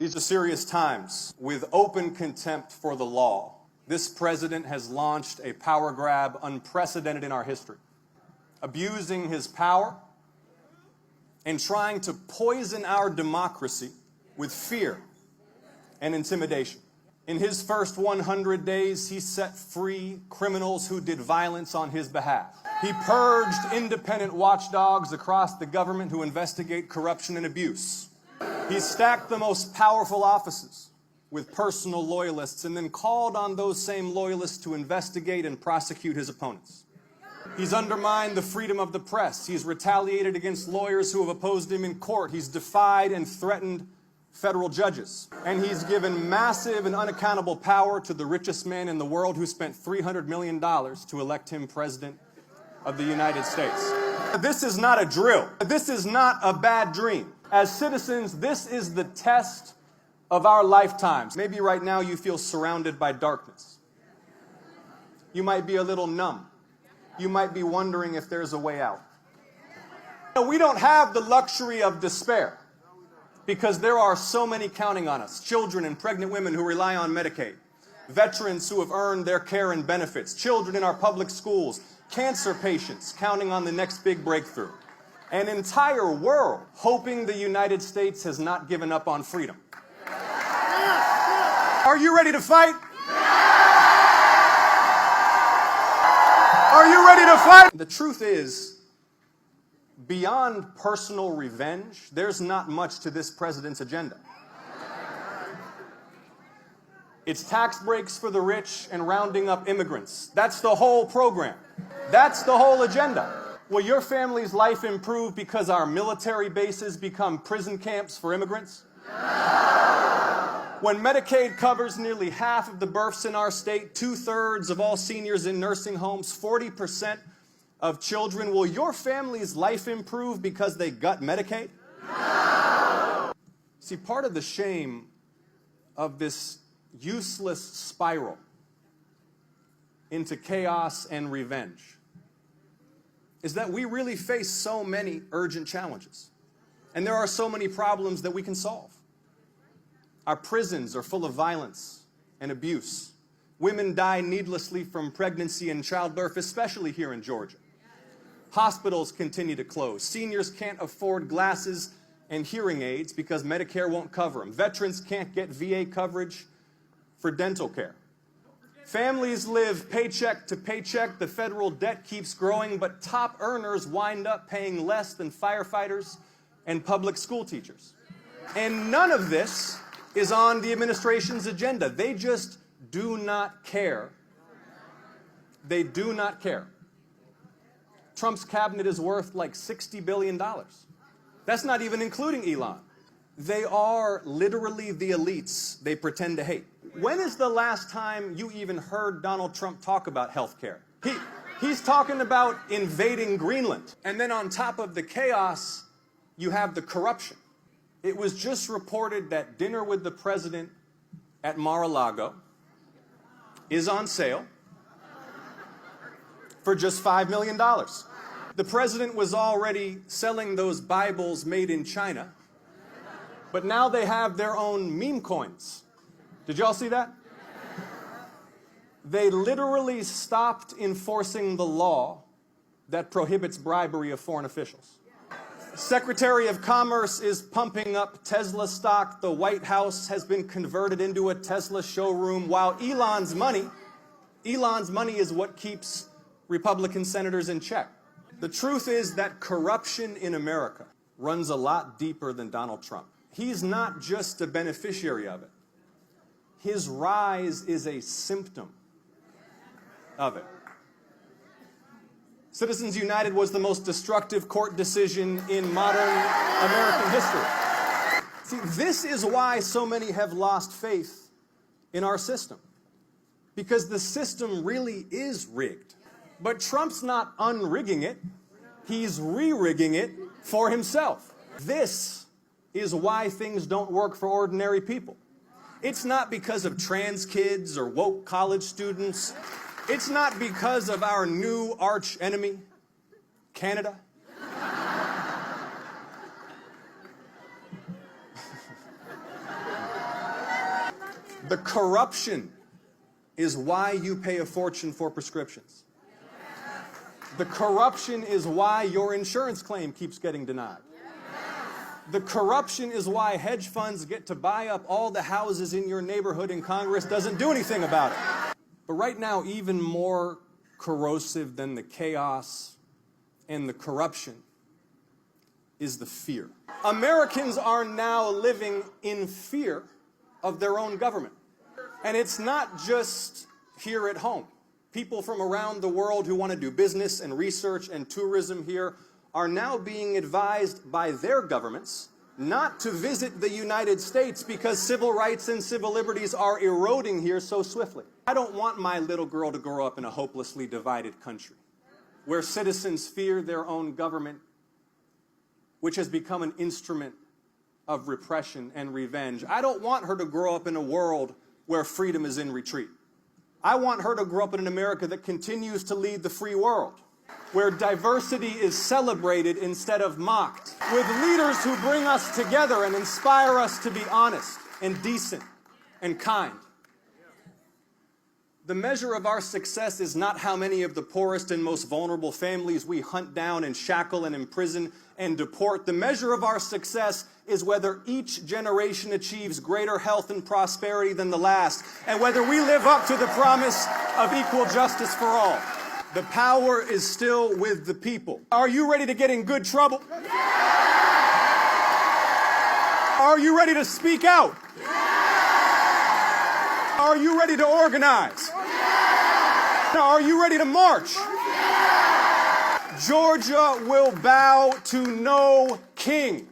These are serious times. With open contempt for the law, this president has launched a power grab unprecedented in our history, abusing his power and trying to poison our democracy with fear and intimidation. In his first 100 days, he set free criminals who did violence on his behalf. He purged independent watchdogs across the government who investigate corruption and abuse. He stacked the most powerful offices with personal loyalists and then called on those same loyalists to investigate and prosecute his opponents. He's undermined the freedom of the press. He's retaliated against lawyers who have opposed him in court. He's defied and threatened federal judges. And he's given massive and unaccountable power to the richest man in the world who spent $300 million to elect him president of the United States. This is not a drill. This is not a bad dream. As citizens, this is the test of our lifetimes. Maybe right now you feel surrounded by darkness. You might be a little numb. You might be wondering if there's a way out. We don't have the luxury of despair because there are so many counting on us. Children and pregnant women who rely on Medicaid. Veterans who have earned their care and benefits. Children in our public schools. Cancer patients counting on the next big breakthrough. An entire world hoping the United States has not given up on freedom. Are you ready to fight? Are you ready to fight? The truth is, beyond personal revenge, there's not much to this president's agenda. It's tax breaks for the rich and rounding up immigrants. That's the whole program. That's the whole agenda. Will your family's life improve because our military bases become prison camps for immigrants? When Medicaid covers nearly half of the births in our state, 2/3 of all seniors in nursing homes, 40% of children, will your family's life improve because they gut Medicaid? See, part of the shame of this useless spiral into chaos and revenge is that we really face so many urgent challenges. And there are so many problems that we can solve. Our prisons are full of violence and abuse. Women die needlessly from pregnancy and childbirth, especially here in Georgia. Hospitals continue to close. Seniors can't afford glasses and hearing aids because Medicare won't cover them. Veterans can't get VA coverage for dental care. Families live paycheck to paycheck. The federal debt keeps growing, but top earners wind up paying less than firefighters and public school teachers. And none of this is on the administration's agenda. They just do not care. They do not care. Trump's cabinet is worth like $60 billion. That's not even including Elon. They are literally the elites they pretend to hate. When is the last time you even heard Donald Trump talk about health care? He's talking about invading Greenland. And then on top of the chaos, you have the corruption. It was just reported that dinner with the president at Mar-a-Lago is on sale for just $5 million. The president was already selling those Bibles made in China, but now they have their own meme coins. Did y'all see that? They literally stopped enforcing the law that prohibits bribery of foreign officials. Secretary of Commerce is pumping up Tesla stock. The White House has been converted into a Tesla showroom, while Elon's money is what keeps Republican senators in check. The truth is that corruption in America runs a lot deeper than Donald Trump. He's not just a beneficiary of it. His rise is a symptom of it. Citizens United was the most destructive court decision in modern American history. See, this is why so many have lost faith in our system. Because the system really is rigged. But Trump's not unrigging it. He's re-rigging it for himself. This is why things don't work for ordinary people. It's not because of trans kids or woke college students. It's not because of our new arch enemy, Canada. The corruption is why you pay a fortune for prescriptions. The corruption is why your insurance claim keeps getting denied. The corruption is why hedge funds get to buy up all the houses in your neighborhood and Congress doesn't do anything about it. But right now, even more corrosive than the chaos and the corruption is the fear. Americans are now living in fear of their own government. And it's not just here at home. People from around the world who want to do business and research and tourism here are now being advised by their governments not to visit the United States because civil rights and civil liberties are eroding here so swiftly. I don't want my little girl to grow up in a hopelessly divided country where citizens fear their own government, which has become an instrument of repression and revenge. I don't want her to grow up in a world where freedom is in retreat. I want her to grow up in an America that continues to lead the free world, where diversity is celebrated instead of mocked, with leaders who bring us together and inspire us to be honest and decent and kind. The measure of our success is not how many of the poorest and most vulnerable families we hunt down and shackle and imprison and deport. The measure of our success is whether each generation achieves greater health and prosperity than the last, and whether we live up to the promise of equal justice for all. The power is still with the people. Are you ready to get in good trouble? Are you ready to speak out? Are you ready to organize? Are you ready to march? Georgia will bow to no king.